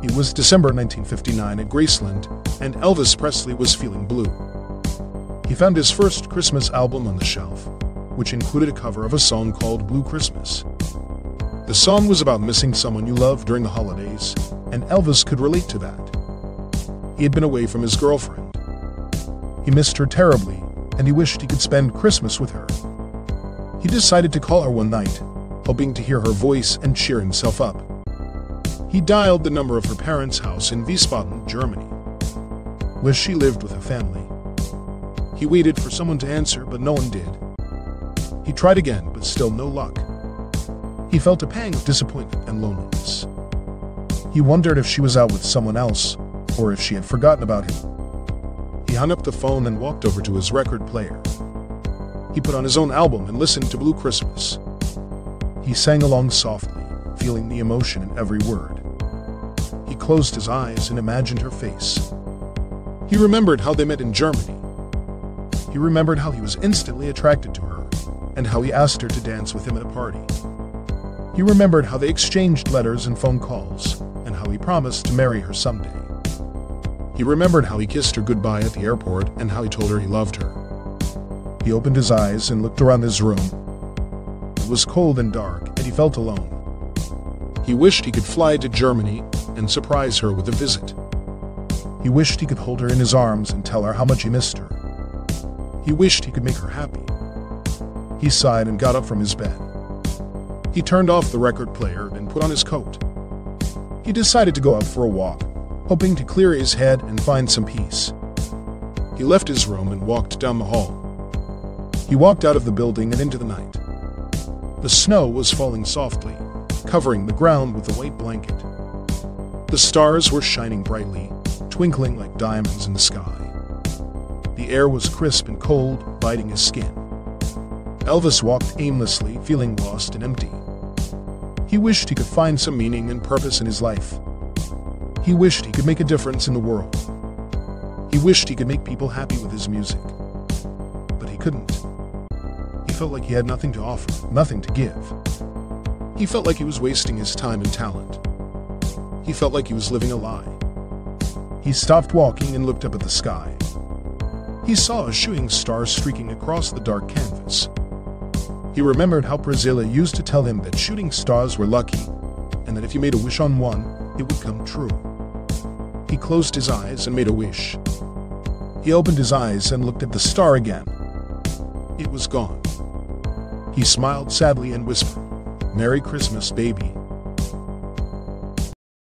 It was December 1959 at Graceland, and Elvis Presley was feeling blue. He found his first Christmas album on the shelf, which included a cover of a song called Blue Christmas. The song was about missing someone you love during the holidays, and Elvis could relate to that. He had been away from his girlfriend. He missed her terribly, and he wished he could spend Christmas with her. He decided to call her one night, hoping to hear her voice and cheer himself up. He dialed the number of her parents' house in Wiesbaden, Germany, where she lived with her family. He waited for someone to answer, but no one did. He tried again, but still no luck. He felt a pang of disappointment and loneliness. He wondered if she was out with someone else, or if she had forgotten about him. He hung up the phone and walked over to his record player. He put on his own album and listened to Blue Christmas. He sang along softly, feeling the emotion in every word. He closed his eyes and imagined her face. He remembered how they met in Germany. He remembered how he was instantly attracted to her, and how he asked her to dance with him at a party. He remembered how they exchanged letters and phone calls, and how he promised to marry her someday. He remembered how he kissed her goodbye at the airport and how he told her he loved her. He opened his eyes and looked around his room. It was cold and dark, and he felt alone. He wished he could fly to Germany and surprise her with a visit. He wished he could hold her in his arms and tell her how much he missed her. He wished he could make her happy. He sighed and got up from his bed. He turned off the record player and put on his coat. He decided to go out for a walk, hoping to clear his head and find some peace. He left his room and walked down the hall. He walked out of the building and into the night. The snow was falling softly, covering the ground with a white blanket. The stars were shining brightly, twinkling like diamonds in the sky. The air was crisp and cold, biting his skin. Elvis walked aimlessly, feeling lost and empty. He wished he could find some meaning and purpose in his life. He wished he could make a difference in the world. He wished he could make people happy with his music. But he couldn't. He felt like he had nothing to offer, nothing to give. He felt like he was wasting his time and talent. He felt like he was living a lie. He stopped walking and looked up at the sky. He saw a shooting star streaking across the dark canvas. He remembered how Presley used to tell him that shooting stars were lucky, and that if you made a wish on one, it would come true. He closed his eyes and made a wish. He opened his eyes and looked at the star again. It was gone. He smiled sadly and whispered, "Merry Christmas, baby."